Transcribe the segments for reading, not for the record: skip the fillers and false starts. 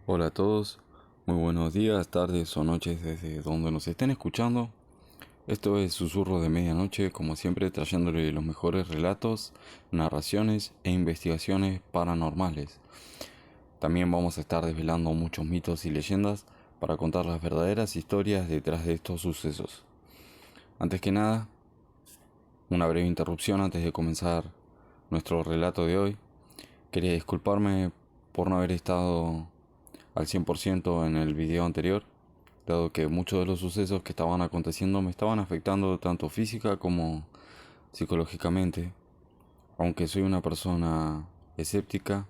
Hola a todos, muy buenos días, tardes o noches desde donde nos estén escuchando. Esto es Susurro de Medianoche, como siempre trayéndole los mejores relatos, narraciones e investigaciones paranormales. También vamos a estar desvelando muchos mitos y leyendas para contar las verdaderas historias detrás de estos sucesos. Antes que nada, una breve interrupción antes de comenzar nuestro relato de hoy. Quería disculparme por no haber estado al 100% en el video anterior, dado que muchos de los sucesos que estaban aconteciendo me estaban afectando tanto física como psicológicamente. Aunque soy una persona escéptica,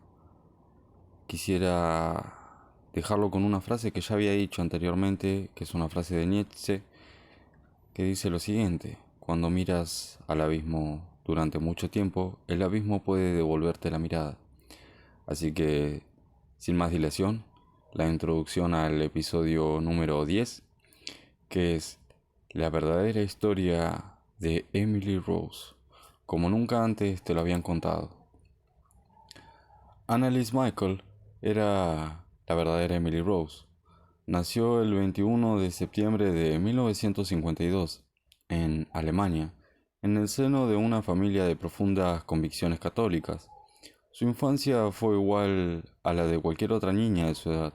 quisiera dejarlo con una frase que ya había dicho anteriormente, que es una frase de Nietzsche, que dice lo siguiente: cuando miras al abismo durante mucho tiempo, el abismo puede devolverte la mirada. Así que, sin más dilación, la introducción al episodio número 10, que es la verdadera historia de Emily Rose, como nunca antes te lo habían contado. Annalise Michael era la verdadera Emily Rose. Nació el 21 de septiembre de 1952 en Alemania, en el seno de una familia de profundas convicciones católicas. Su infancia fue igual a la de cualquier otra niña de su edad,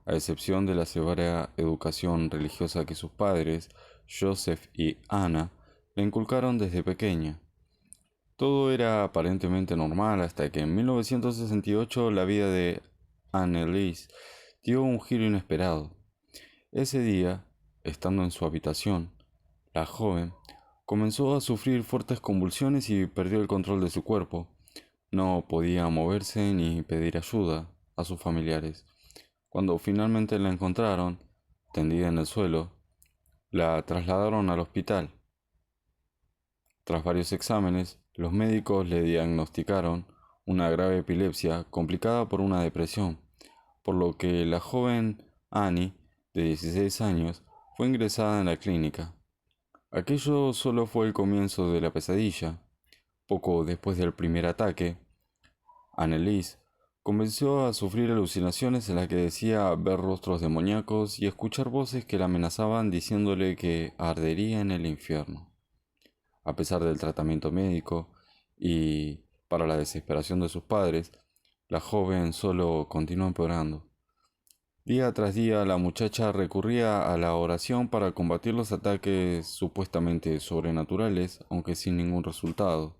a excepción de la severa educación religiosa que sus padres, Joseph y Anna, le inculcaron desde pequeña. Todo era aparentemente normal hasta que en 1968 la vida de Anneliese dio un giro inesperado. Ese día, estando en su habitación, la joven comenzó a sufrir fuertes convulsiones y perdió el control de su cuerpo. No podía moverse ni pedir ayuda a sus familiares. Cuando finalmente la encontraron, tendida en el suelo, la trasladaron al hospital. Tras varios exámenes, los médicos le diagnosticaron una grave epilepsia complicada por una depresión, por lo que la joven Annie, de 16 años, fue ingresada en la clínica. Aquello solo fue el comienzo de la pesadilla. Poco después del primer ataque, Anneliese comenzó a sufrir alucinaciones en las que decía ver rostros demoníacos y escuchar voces que la amenazaban diciéndole que ardería en el infierno. A pesar del tratamiento médico y para la desesperación de sus padres, la joven solo continuó empeorando. Día tras día la muchacha recurría a la oración para combatir los ataques supuestamente sobrenaturales, aunque sin ningún resultado.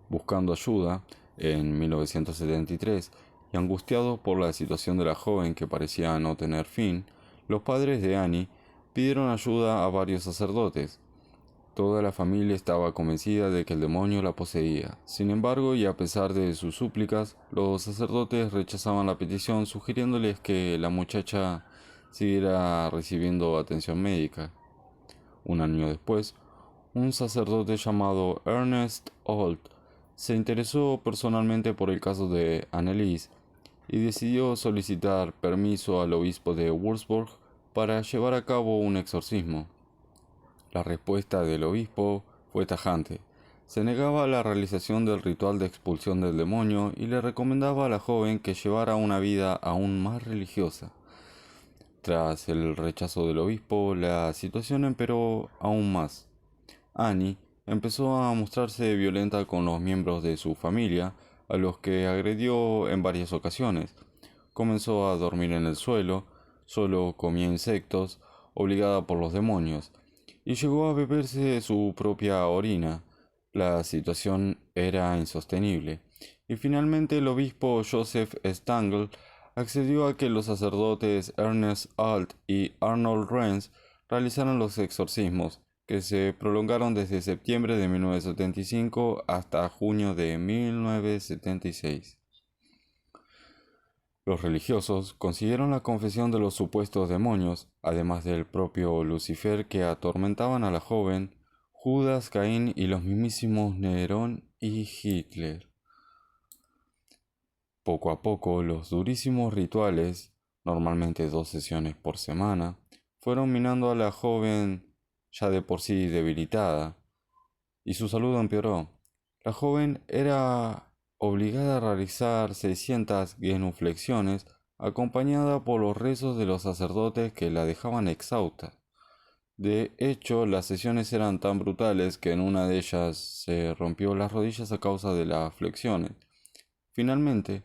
Buscando ayuda, en 1973, y angustiados por la situación de la joven que parecía no tener fin, los padres de Annie pidieron ayuda a varios sacerdotes. Toda la familia estaba convencida de que el demonio la poseía. Sin embargo, y a pesar de sus súplicas, los sacerdotes rechazaban la petición, sugiriéndoles que la muchacha siguiera recibiendo atención médica. Un año después, un sacerdote llamado Ernest Holt se interesó personalmente por el caso de Anneliese y decidió solicitar permiso al obispo de Würzburg para llevar a cabo un exorcismo. La respuesta del obispo fue tajante. Se negaba a la realización del ritual de expulsión del demonio y le recomendaba a la joven que llevara una vida aún más religiosa. Tras el rechazo del obispo, la situación empeoró aún más. Annie empezó a mostrarse violenta con los miembros de su familia, a los que agredió en varias ocasiones. Comenzó a dormir en el suelo, solo comía insectos, obligada por los demonios, y llegó a beberse su propia orina. La situación era insostenible, y finalmente el obispo Joseph Stangl accedió a que los sacerdotes Ernest Alt y Arnold Renz realizaran los exorcismos, que se prolongaron desde septiembre de 1975 hasta junio de 1976. Los religiosos consiguieron la confesión de los supuestos demonios, además del propio Lucifer que atormentaban a la joven, Judas, Caín y los mismísimos Nerón y Hitler. Poco a poco, los durísimos rituales, normalmente 2 sesiones por semana, fueron minando a la joven ya de por sí debilitada, y su salud empeoró. La joven era obligada a realizar 600 genuflexiones acompañada por los rezos de los sacerdotes que la dejaban exhausta. De hecho, las sesiones eran tan brutales que en una de ellas se rompió las rodillas a causa de las flexiones. Finalmente,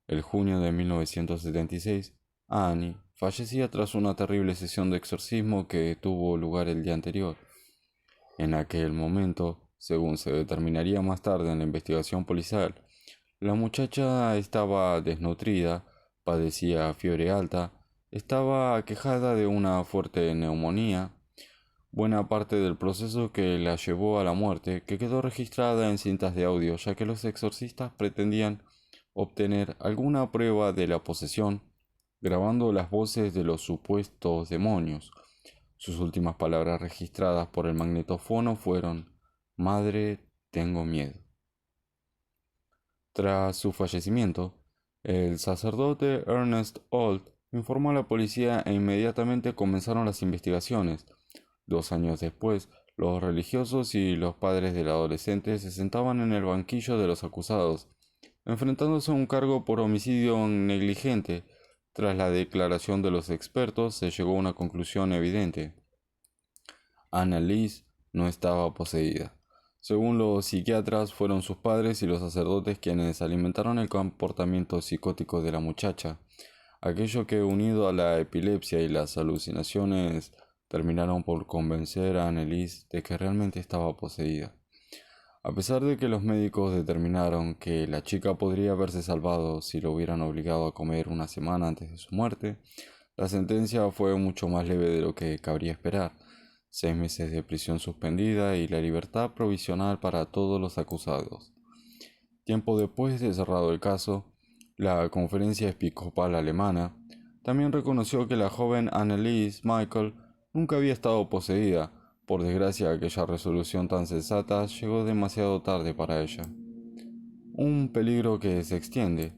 el junio de 1976, Annie fallecía tras una terrible sesión de exorcismo que tuvo lugar el día anterior. En aquel momento, según se determinaría más tarde en la investigación policial, la muchacha estaba desnutrida, padecía fiebre alta, estaba aquejada de una fuerte neumonía. Buena parte del proceso que la llevó a la muerte, que quedó registrada en cintas de audio, ya que los exorcistas pretendían obtener alguna prueba de la posesión, grabando las voces de los supuestos demonios. Sus últimas palabras registradas por el magnetofono fueron: Madre, tengo miedo. Tras su fallecimiento, el sacerdote Ernest Holt informó a la policía e inmediatamente comenzaron las investigaciones. 2 años después, los religiosos y los padres del adolescente se sentaban en el banquillo de los acusados, enfrentándose a un cargo por homicidio negligente. Tras la declaración de los expertos, se llegó a una conclusión evidente: Annalise no estaba poseída. Según los psiquiatras, fueron sus padres y los sacerdotes quienes alimentaron el comportamiento psicótico de la muchacha, aquello que, unido a la epilepsia y las alucinaciones, terminaron por convencer a Annelise de que realmente estaba poseída. A pesar de que los médicos determinaron que la chica podría haberse salvado si lo hubieran obligado a comer una semana antes de su muerte, la sentencia fue mucho más leve de lo que cabría esperar: 6 meses de prisión suspendida y la libertad provisional para todos los acusados. Tiempo después de cerrado el caso, la Conferencia Episcopal Alemana también reconoció que la joven Anneliese Michael nunca había estado poseída. Por desgracia, aquella resolución tan sensata llegó demasiado tarde para ella. Un peligro que se extiende.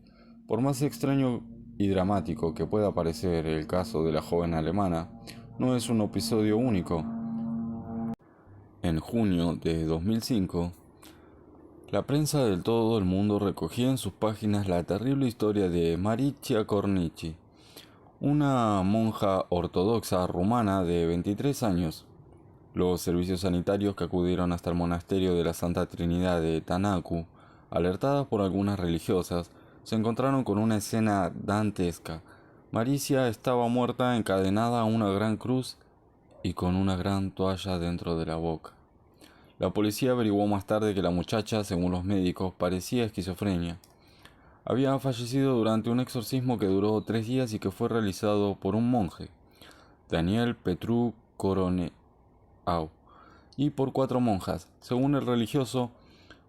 Por más extraño y dramático que pueda parecer el caso de la joven alemana, no es un episodio único. En junio de 2005, la prensa de todo el mundo recogía en sus páginas la terrible historia de Maricia Cornici, una monja ortodoxa rumana de 23 años. Los servicios sanitarios que acudieron hasta el monasterio de la Santa Trinidad de Tanaku, alertadas por algunas religiosas, se encontraron con una escena dantesca. Maricia estaba muerta, encadenada a una gran cruz y con una gran toalla dentro de la boca. La policía averiguó más tarde que la muchacha, según los médicos, padecía esquizofrenia. Había fallecido durante un exorcismo que duró 3 días y que fue realizado por un monje, Daniel Petru Coroneau, y por 4 monjas. Según el religioso,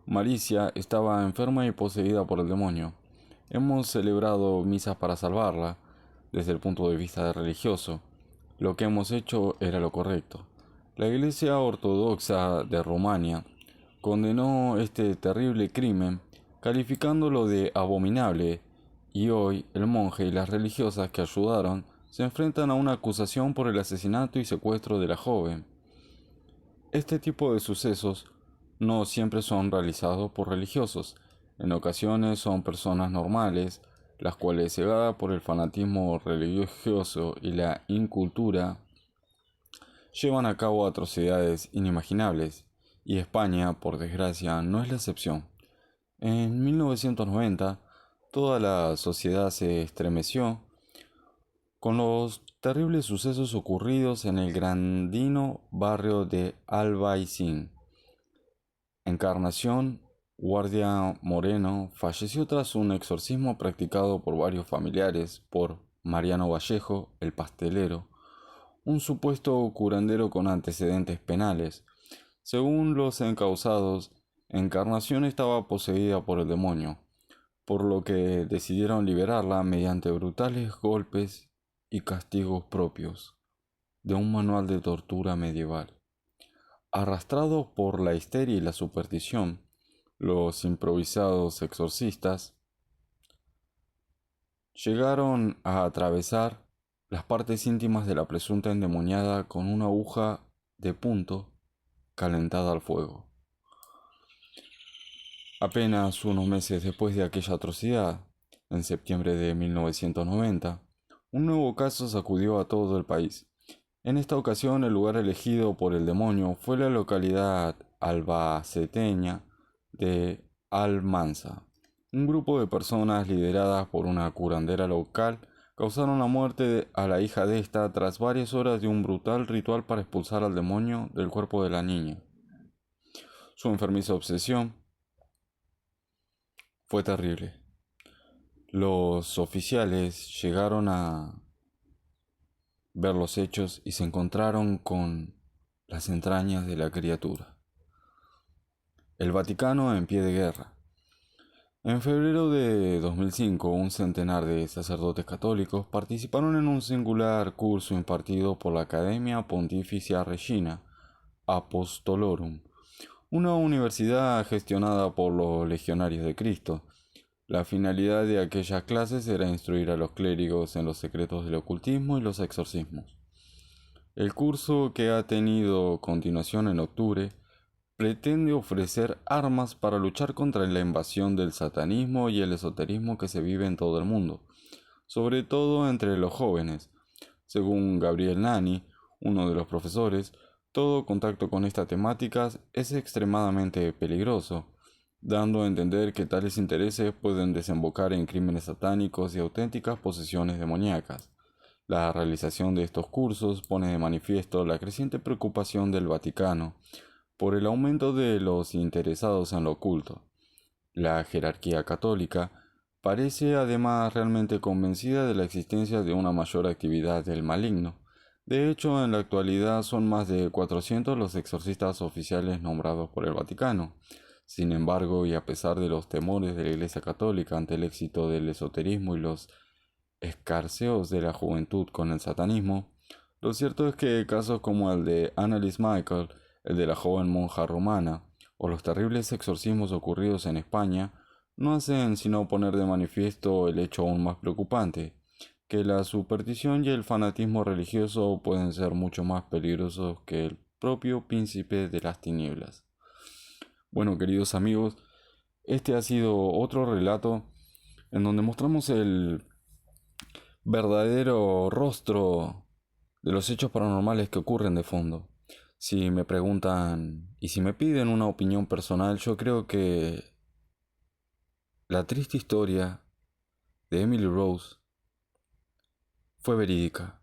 Maricia estaba enferma y poseída por el demonio. Hemos celebrado misas para salvarla. Desde el punto de vista religioso, lo que hemos hecho era lo correcto. La Iglesia Ortodoxa de Rumania condenó este terrible crimen, calificándolo de abominable, y hoy el monje y las religiosas que ayudaron se enfrentan a una acusación por el asesinato y secuestro de la joven. Este tipo de sucesos no siempre son realizados por religiosos. En ocasiones son personas normales, las cuales, cegadas por el fanatismo religioso y la incultura, llevan a cabo atrocidades inimaginables, y España, por desgracia, no es la excepción. En 1990, toda la sociedad se estremeció con los terribles sucesos ocurridos en el grandino barrio de Albaicín. Encarnación Guardia Moreno falleció tras un exorcismo practicado por varios familiares por Mariano Vallejo, el pastelero, un supuesto curandero con antecedentes penales. Según los encausados, Encarnación estaba poseída por el demonio, por lo que decidieron liberarla mediante brutales golpes y castigos propios de un manual de tortura medieval. Arrastrados por la histeria y la superstición, los improvisados exorcistas llegaron a atravesar las partes íntimas de la presunta endemoniada con una aguja de punto calentada al fuego. Apenas unos meses después de aquella atrocidad, En septiembre de 1990, un nuevo caso sacudió a todo el país. En esta ocasión, el lugar elegido por el demonio fue la localidad albaceteña de Almansa. Un grupo de personas lideradas por una curandera local causaron la muerte a la hija de esta tras varias horas de un brutal ritual para expulsar al demonio del cuerpo de la niña. Su enfermiza obsesión fue terrible. Los oficiales llegaron a ver los hechos y se encontraron con las entrañas de la criatura. El Vaticano en pie de guerra. En febrero de 2005, un centenar de sacerdotes católicos participaron en un singular curso impartido por la Academia Pontificia Regina Apostolorum, una universidad gestionada por los Legionarios de Cristo. La finalidad de aquellas clases era instruir a los clérigos en los secretos del ocultismo y los exorcismos. El curso, que ha tenido continuación en octubre, pretende ofrecer armas para luchar contra la invasión del satanismo y el esoterismo que se vive en todo el mundo, sobre todo entre los jóvenes. Según Gabriel Nani, uno de los profesores, todo contacto con estas temáticas es extremadamente peligroso, dando a entender que tales intereses pueden desembocar en crímenes satánicos y auténticas posesiones demoníacas. La realización de estos cursos pone de manifiesto la creciente preocupación del Vaticano por el aumento de los interesados en lo oculto. La jerarquía católica parece además realmente convencida de la existencia de una mayor actividad del maligno. De hecho, en la actualidad son más de 400 los exorcistas oficiales nombrados por el Vaticano. Sin embargo, y a pesar de los temores de la Iglesia Católica ante el éxito del esoterismo y los escarceos de la juventud con el satanismo, lo cierto es que casos como el de Anneliese Michael, el de la joven monja romana, o los terribles exorcismos ocurridos en España, no hacen sino poner de manifiesto el hecho aún más preocupante, que la superstición y el fanatismo religioso pueden ser mucho más peligrosos que el propio príncipe de las tinieblas. Bueno, queridos amigos, este ha sido otro relato en donde mostramos el verdadero rostro de los hechos paranormales que ocurren de fondo. Si me preguntan y si me piden una opinión personal, yo creo que la triste historia de Emily Rose fue verídica.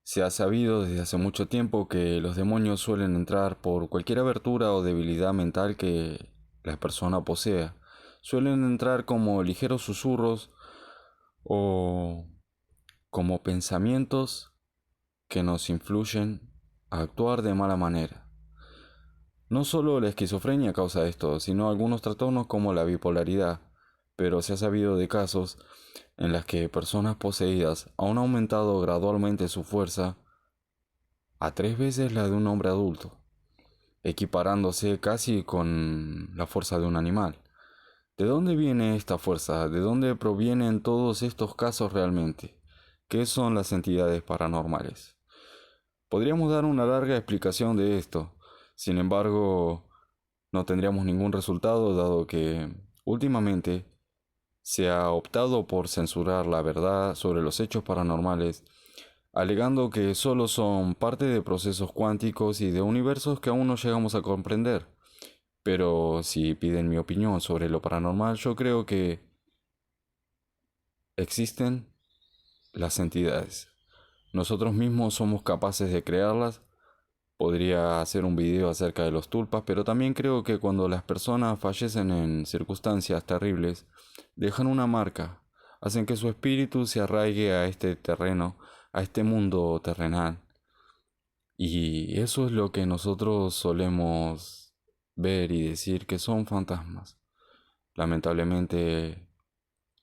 Se ha sabido desde hace mucho tiempo que los demonios suelen entrar por cualquier abertura o debilidad mental que la persona posea. Suelen entrar como ligeros susurros o como pensamientos que nos influyen a actuar de mala manera. No solo la esquizofrenia causa esto, sino algunos trastornos como la bipolaridad, pero se ha sabido de casos en las que personas poseídas han aumentado gradualmente su fuerza a 3 veces la de un hombre adulto, equiparándose casi con la fuerza de un animal. ¿De dónde viene esta fuerza? ¿De dónde provienen todos estos casos realmente? ¿Qué son las entidades paranormales? Podríamos dar una larga explicación de esto, sin embargo, no tendríamos ningún resultado dado que, últimamente, se ha optado por censurar la verdad sobre los hechos paranormales, alegando que solo son parte de procesos cuánticos y de universos que aún no llegamos a comprender. Pero si piden mi opinión sobre lo paranormal, yo creo que existen las entidades. Nosotros mismos somos capaces de crearlas. Podría hacer un video acerca de los tulpas, pero también creo que cuando las personas fallecen en circunstancias terribles, dejan una marca, hacen que su espíritu se arraigue a este terreno, a este mundo terrenal. Y eso es lo que nosotros solemos ver y decir que son fantasmas. Lamentablemente,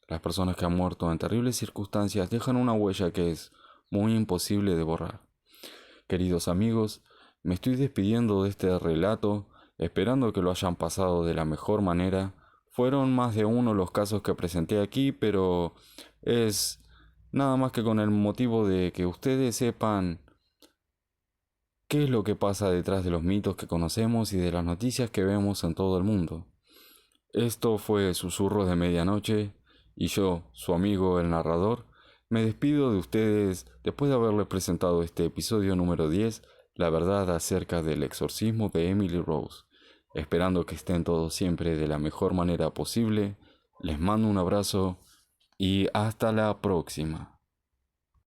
las personas que han muerto en terribles circunstancias dejan una huella que es muy imposible de borrar. Queridos amigos, me estoy despidiendo de este relato, esperando que lo hayan pasado de la mejor manera. Fueron más de uno los casos que presenté aquí, pero es nada más que con el motivo de que ustedes sepan qué es lo que pasa detrás de los mitos que conocemos y de las noticias que vemos en todo el mundo. Esto fue Susurros de Medianoche Y yo, su amigo el narrador, me despido de ustedes después de haberles presentado este episodio número 10, la verdad acerca del exorcismo de Emily Rose. Esperando que estén todos siempre de la mejor manera posible, les mando un abrazo y hasta la próxima.